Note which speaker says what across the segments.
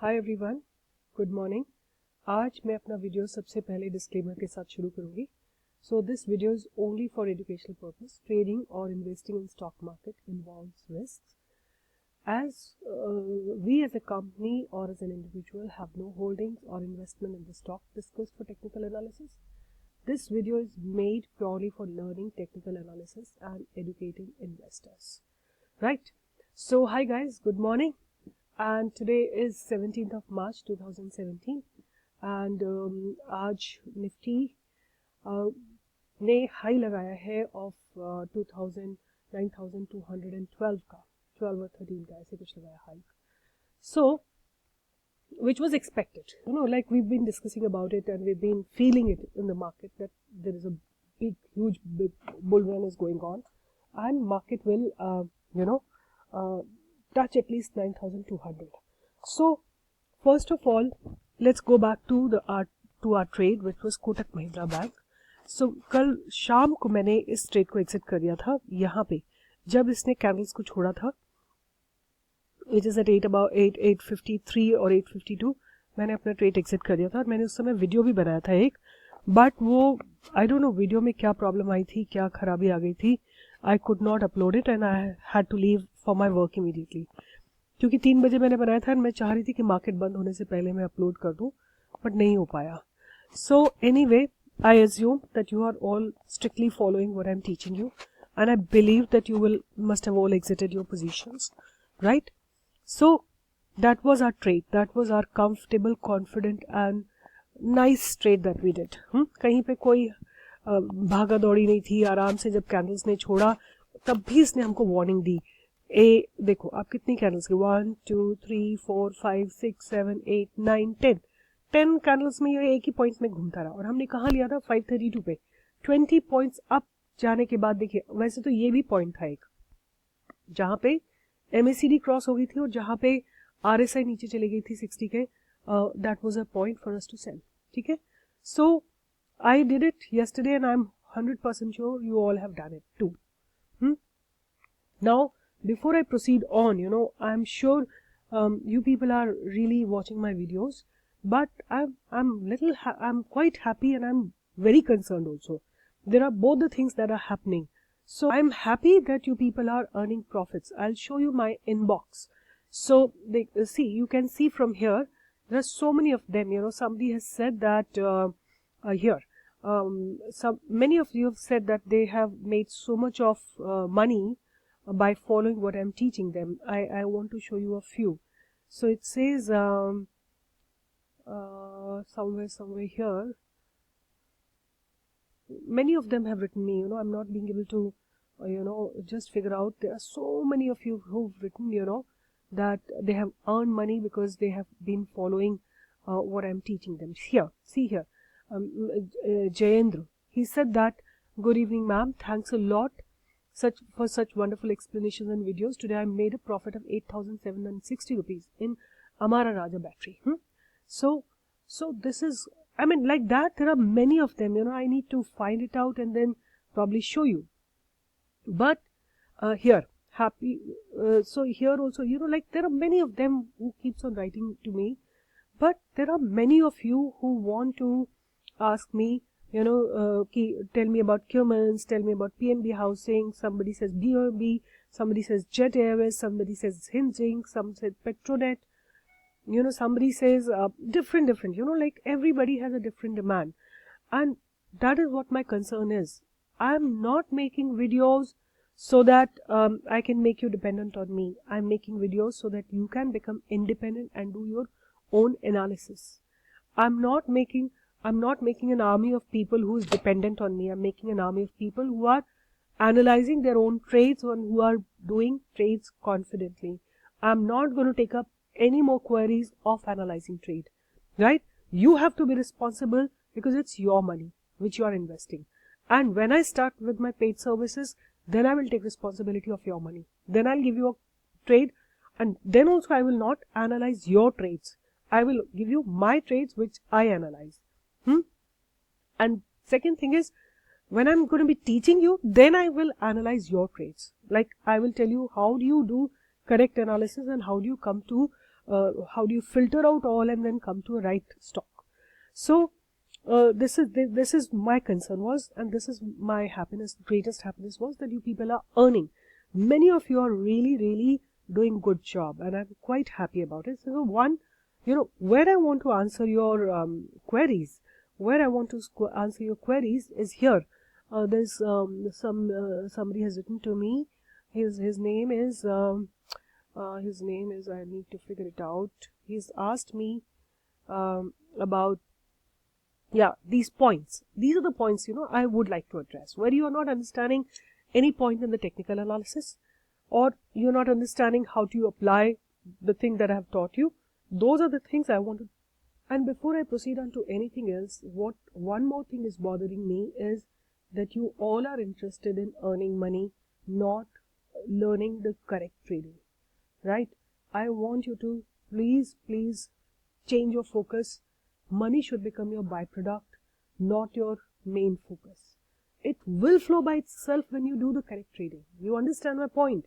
Speaker 1: Hi everyone, good morning. आज मैं अपना वीडियो सबसे पहले डिस्क्लेमर के साथ शुरू करूंगी। So this video is only for educational purpose. Trading और investing in stock market involves risks. As we as a company or as an individual have no holdings or investment in the stock discussed for technical analysis, this video is made purely for learning technical analysis and educating investors. Right? So hi guys, good morning. And today is 17th of March 2017 and आज Nifty ने high लगाया है of 9212 का 12 और 13 का ऐसे कुछ लगाया high. So which was expected, like we've been discussing about it and we've been feeling it in the market that there is a huge bull run is going on and market will touch at least 9200. So first of all, let's go back to our trade which was Kotak Mahindra Bank. So कल शाम को मैंने इस trade को exit कर दिया था यहाँ पे जब इसने कैंडल्स को छोड़ा था, which is at 853 और 852. मैंने अपना ट्रेड एग्जिट कर दिया था और मैंने उस समय वीडियो भी बनाया था एक, बट वो आई डोंट नो वीडियो में क्या प्रॉब्लम आई थी, क्या खराबी आ गई थी. I could not upload it and I had to leave for my work immediately, क्योंकि 3 बजे मैंने बनाया था एंड मैं चाह रही थी कि मार्केट बंद होने से पहले मैं अपलोड कर दूं, बट नहीं हो पाया. So anyway, I assume that you are all strictly following what I'm teaching you, and I believe that you must have all exited your positions, right? So that was our trade. That was our comfortable, confident and nice trade that we did. कहीं पे कोई भागा दौड़ी नहीं थी. आराम से जब कैंडल्स ने छोड़ा तब भी इसने हमको वार्निंग दी. देखो आप कितनी कैंडल्स की 1 2 3 4 5 6 7 8 9 10 कैंडल्स में ये एक ही पॉइंट में घूमता रहा और हमने कहाँ लिया था 532 पे. 20 पॉइंट्स अप जाने के बाद देखिए, वैसे तो ये भी पॉइंट था एक जहाँ पे MACD क्रॉस हो गई थी और जहाँ पे RSI नीचे चली गई थी 60 K. That was a point for us to sell. ठीक है, so I did it yesterday and I'm 100% sure you all have done it too. Now before I proceed on, I'm sure you people are really watching my videos, but I'm quite happy and I'm very concerned also. There are both the things that are happening. So I'm happy that you people are earning profits. I'll show you my inbox. So see, you can see from here, there are so many of them. Somebody has said that here. Many of you have said that they have made so much of money by following what I'm teaching them. I want to show you a few. So it says somewhere here, many of them have written me. I'm not being able to just figure out. There are so many of you who've written that they have earned money because they have been following what I'm teaching them. Here, see here, Jayendra, he said that, good evening ma'am, thanks a lot for such wonderful explanations and videos. Today I made a profit of 8,760 rupees in Amara Raja battery. So this is, I mean, like that there are many of them. I need to find it out and then probably show you. But here, happy, so here also, like there are many of them who keeps on writing to me, but there are many of you who want to ask me, tell me about Cummins, tell me about PNB Housing. Somebody says BOB, somebody says Jet Airways, somebody says Hinging, some said Petronet, somebody says different, like everybody has a different demand. And that is what my concern is. I am not making videos so that I can make you dependent on me. I'm making videos so that you can become independent and do your own analysis. I'm not making an army of people who is dependent on me. I'm making an army of people who are analyzing their own trades and who are doing trades confidently. I'm not going to take up any more queries of analyzing trade, right? You have to be responsible because it's your money which you are investing. And when I start with my paid services, then I will take responsibility of your money. Then I'll give you a trade, and then also I will not analyze your trades. I will give you my trades which I analyze. And second thing is, when I'm going to be teaching you, then I will analyze your trades. Like I will tell you how do you do correct analysis and how do you come to how do you filter out all and then come to a right stock? So this is my concern was, and this is my happiness, greatest happiness was that you people are earning. Many of you are really doing good job, and I'm quite happy about it. So one, where I want to answer your queries, is here. There's somebody has written to me. His name is I need to figure it out. He's asked me about these points. These are the points I would like to address, where you are not understanding any point in the technical analysis, or you're not understanding how to apply the thing that I have taught you. Those are the things I want to. And before I proceed on to anything else, one more thing is bothering me is that you all are interested in earning money, not learning the correct trading, right? I want you to please change your focus. Money should become your byproduct, not your main focus. It will flow by itself when you do the correct trading. You understand my point?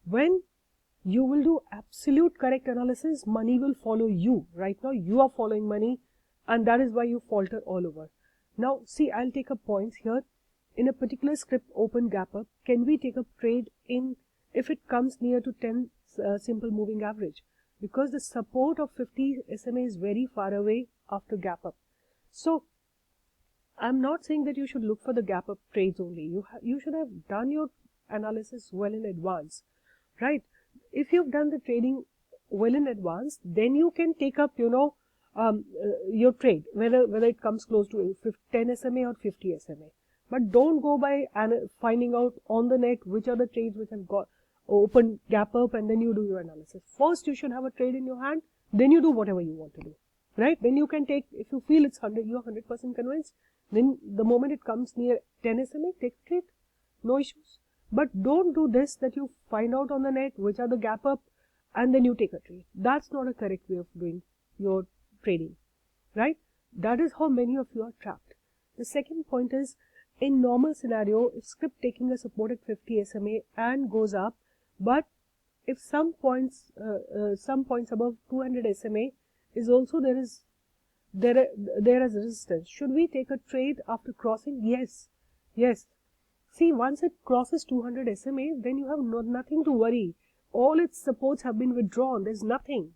Speaker 1: When you will do absolute correct analysis, money will follow you. Right now, you are following money, and that is why you falter all over. Now, see, I'll take a point here. In a particular script, open gap up, can we take a trade in if it comes near to 10 simple moving average? Because the support of 50 SMA is very far away after gap up. So, I'm not saying that you should look for the gap up trades only. You should have done your analysis well in advance, right? If you've done the trading well in advance, then you can take up, your trade, whether it comes close to 10 SMA or 50 SMA. But don't go by finding out on the net which are the trades which have got open gap up, and then you do your analysis. First, you should have a trade in your hand, then you do whatever you want to do, right? Then you can take, if you feel it's 100, you're 100% convinced, then the moment it comes near 10 SMA, take a trade, no issues. But don't do this, that you find out on the net which are the gap up and then you take a trade. That's not a correct way of doing your trading, right? That is how many of you are trapped. The second point is, in normal scenario, if script taking a support at 50 SMA and goes up, but if some points above 200 SMA is also there is resistance. Should we take a trade after crossing? Yes. See, once it crosses 200 SMA, then you have nothing to worry. All its supports have been withdrawn. There's nothing.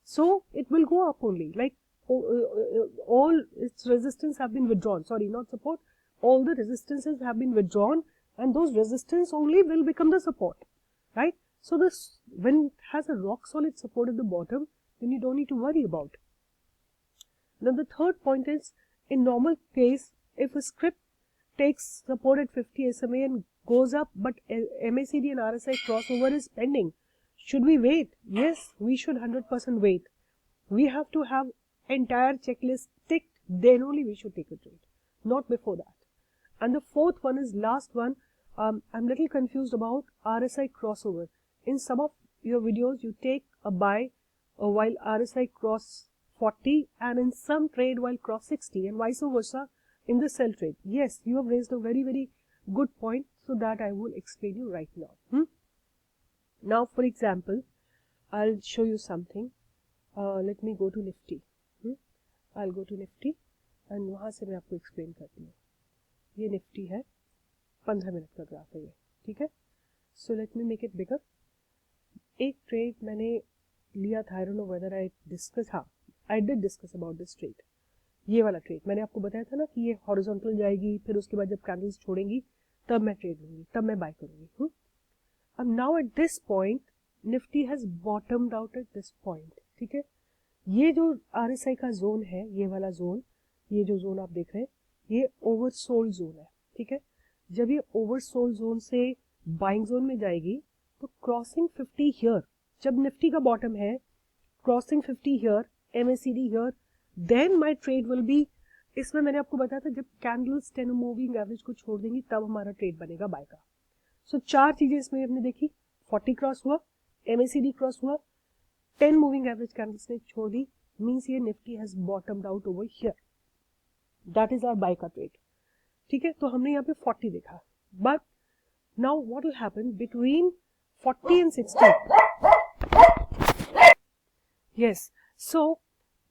Speaker 1: So, it will go up only. Like, all its resistance have been withdrawn. Sorry, not support. All the resistances have been withdrawn, and those resistance only will become the support, right? So, when it has a rock solid support at the bottom, then you don't need to worry about it. Now, the third point is, in normal case, if a script takes support at 50 SMA and goes up, but MACD and RSI crossover is pending, should we wait? Yes, we should 100% wait. We have to have entire checklist ticked, then only we should take a trade, not before that. And the fourth one is last one. I'm little confused about RSI crossover. In some of your videos, you take a buy while RSI cross 40, and in some trade while cross 60, and vice versa in the sell trade. Yes, you have raised a very good point, so that I will explain you right now. Now, for example, I'll show you something. Let me go to Nifty. I'll go to Nifty, and वहाँ से मैं आपको explain करती हूँ. ये Nifty है, 15 minute का graph है ये, ठीक है. So let me make it bigger. एक ट्रेड मैंने लिया था, I don't know whether I discuss, I did discuss about this trade. ये वाला ट्रेड मैंने आपको बताया था ना कि ये हॉरिजॉन्टल जाएगी, फिर उसके बाद जब कैंडल्स छोड़ेंगी तब मैं ट्रेड लूंगी, तब मैं बाय करूंगी. अब now at this point Nifty has bottomed out at this point, ठीक है. ये जो आरएसआई का जोन है, ये वाला जोन, ये जो जोन आप देख रहे हैं, ये ओवरसोल्ड जोन है, ठीक है. जब ये ओवरसोल्ड जोन से बाइंग जोन में जाएगी तो क्रॉसिंग 50 हियर, जब निफ्टी का बॉटम है, crossing 50 here, MACD here, then my trade will be. इसमें मैंने आपको बताया था जब कैंडल्स 10 मूविंग एवरेज को छोड़ देंगी तब हमारा ट्रेड बनेगा बाय का. सो 4 चीजें इसमें हमने देखी. 40 क्रॉस हुआ, MACD क्रॉस हुआ, 10 मूविंग एवरेज कैंडल्स ने छोड़ दी, मीन्स ये Nifty has bottomed out over here. That is our buy का ट्रेड, ठीक है. तो हमने यहाँ पे 40 देखा, but now what will happen between 40 and 60. Yes, so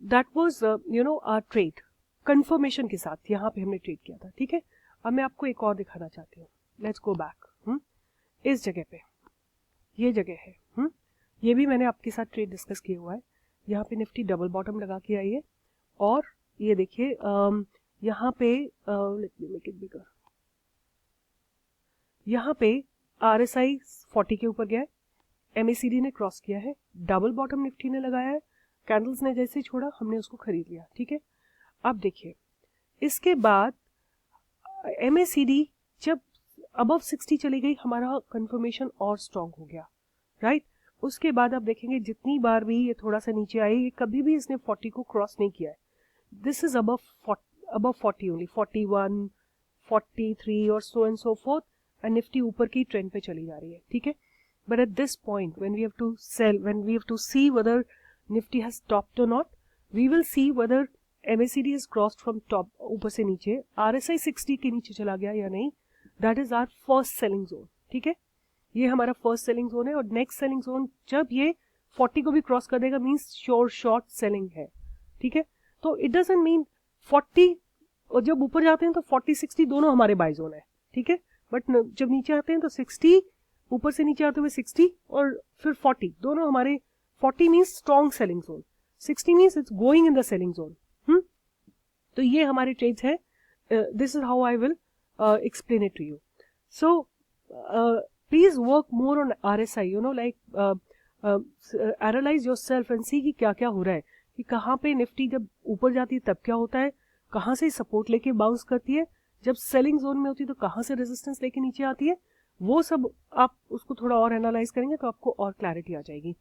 Speaker 1: that was our trade confirmation के साथ यहाँ पे हमने ट्रेड किया था, ठीक है। अब मैं आपको एक और दिखाना चाहती हूँ, लेट्स गो बैक। इस जगह पे ये जगह है, ये भी मैंने आपके साथ ट्रेड डिस्कस किया हुआ है। यहाँ पे निफ्टी डबल बॉटम लगा के आई है और ये देखिए यहाँ पे let me make it bigger, यहाँ पे RSI 40 के ऊपर गया है, MACD ने क्रॉस किया है, डबल बॉटम निफ्टी ने लगाया है, कैंडल्स ने जैसे छोड़ा हमने उसको खरीद लिया, ठीक है। अब देखिए इसके बाद MACD जब अबव 60 चली गई, हमारा कंफर्मेशन और स्ट्रांग हो गया, राइट। उसके बाद आप देखेंगे जितनी बार भी ये थोड़ा सा नीचे आई, ये कभी भी इसने 40 को क्रॉस नहीं किया है। दिस इज अबव 40 ओनली, 41, 43 और so and so fourth, and Nifty ऊपर की ट्रेंड पे चली जा रही है, ठीक है। But at this point when we have to sell, when we have to see whether Nifty has topped और not, we will see whether MACD is crossed from top, ऊपर से नीचे, RSI 60 के नीचे चला गया या नहीं, that is our first selling zone, ठीक है। ये हमारा फर्स्ट सेलिंग जोन है, और नेक्स्ट सेलिंग जोन जब ये 40 को भी क्रॉस कर देगा मींस श्योर शॉर्ट सेलिंग है, ठीक है। तो इट डजंट मीन 40, और जब ऊपर जाते हैं तो 40-60 दोनों हमारे बाय जोन है, ठीक है। बट जब नीचे आते हैं तो 60, ऊपर से नीचे आते हुए 60 और फिर 40, दोनों हमारे, 40 means strong selling zone, 60 means it's going in the selling zone. तो ये हमारे ट्रेड्स है, this is how I will explain it to you. So please work more on RSI, like analyse yourself and see कि क्या क्या हो रहा है, कि कहाँ पे निफ्टी जब ऊपर जाती है तब क्या होता है, कहाँ से सपोर्ट लेके बाउंस करती है, जब सेलिंग जोन में होती है तो कहाँ से रेजिस्टेंस लेके नीचे आती है, वो सब आप उसको थोड़ा और एनालाइज करेंगे तो आपको और क्लैरिटी आ जाएगी।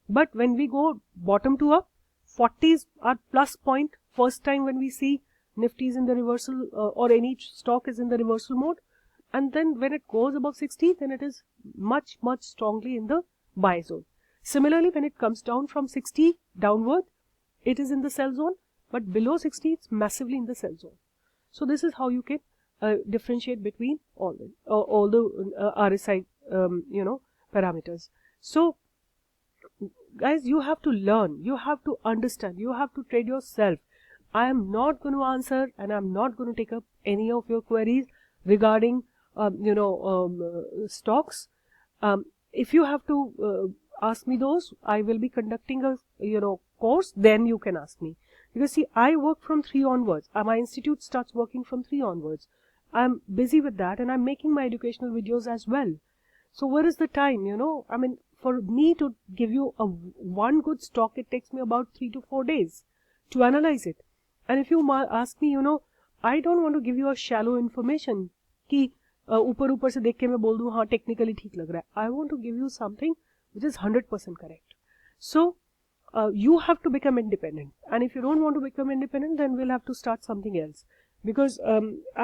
Speaker 1: But when we go bottom to up, 40s are plus point first time when we see Nifty is in the reversal or any stock is in the reversal mode, and then when it goes above 60 then it is much strongly in the buy zone. Similarly when it comes down from 60 downward, it is in the sell zone, but below 60 it's massively in the sell zone. So this is how you can differentiate between all the RSI parameters. So guys, you have to learn, you have to understand, you have to trade yourself. I am not going to answer and I'm not going to take up any of your queries regarding stocks. If you have to ask me those, I will be conducting a course, then you can ask me, because see, I work from 3 onwards. My institute starts working from 3 onwards. I'm busy with that and I'm making my educational videos as well. So where is the time, I mean, for me to give you one good stock, it takes me about 3 to 4 days to analyze it. And if you ask me, I don't want to give you a shallow information कि ऊपर से देख के मैं बोल दूं हाँ technically ठीक लग रहा है. I want to give you something which is 100% correct. So you have to become independent, and if you don't want to become independent, then we'll have to start something else, because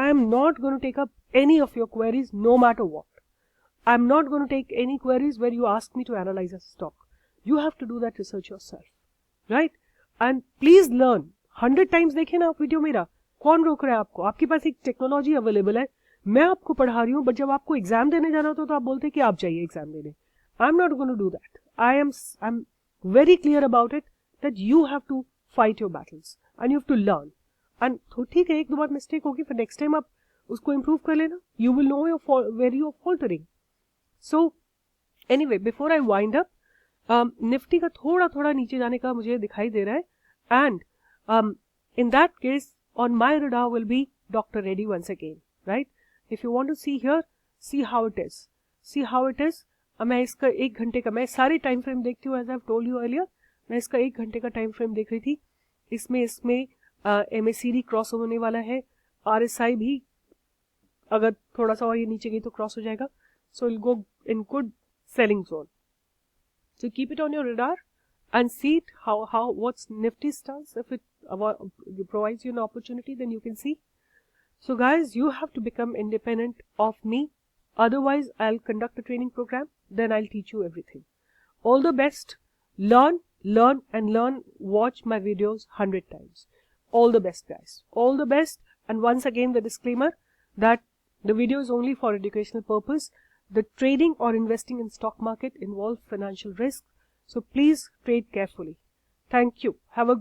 Speaker 1: I am not going to take up any of your queries no matter what. I'm not going to take any queries where you ask me to analyze a stock. You have to do that research yourself, right? And please learn. 100 times देखे ना आप video मेरा, कौन रोक रहा है आपको? आपके पास एक टेक्नोलॉजी अवेलेबल है, मैं आपको पढ़ा रही हूँ, बट जब आपको एग्जाम देने जाना होता तो आप बोलते कि आप जाइए एग्जाम देने. I am not going to do that. I am very clear about it that you have to fight your battles and you have to learn. And तो ठीक है, एक दो बार मिस्टेक होगी, फिर नेक्स्ट टाइम आप उसको इम्प्रूव कर लेना. You will know your where you are faltering. So anyway, before I wind up, Nifty का थोड़ा नीचे जाने का मुझे दिखाई दे रहा है, and in that case on my radar will be Dr. Reddy once again, right? If you want to see here, see how it is. मैं इसका 1 घंटे का, मैं सारे टाइम फ्रेम देखती हूँ, as I've told you earlier. मैं इसका 1 घंटे का टाइम फ्रेम देख रही थी. इसमें MACD क्रॉस होने वाला है, RSI भी अगर थोड़ा सा और ये नीचे गई तो क्रॉस हो जाएगा. So it'll go in good selling zone. So keep it on your radar and see it how what's Nifty stance. If it provides you an opportunity, then you can see. So guys, you have to become independent of me. Otherwise, I'll conduct a training program. Then I'll teach you everything. All the best. Learn. Watch my videos 100 times. All the best, guys. All the best. And once again, the disclaimer that the video is only for educational purpose. The trading or investing in stock market involve financial risk, so please trade carefully. Thank you. Have a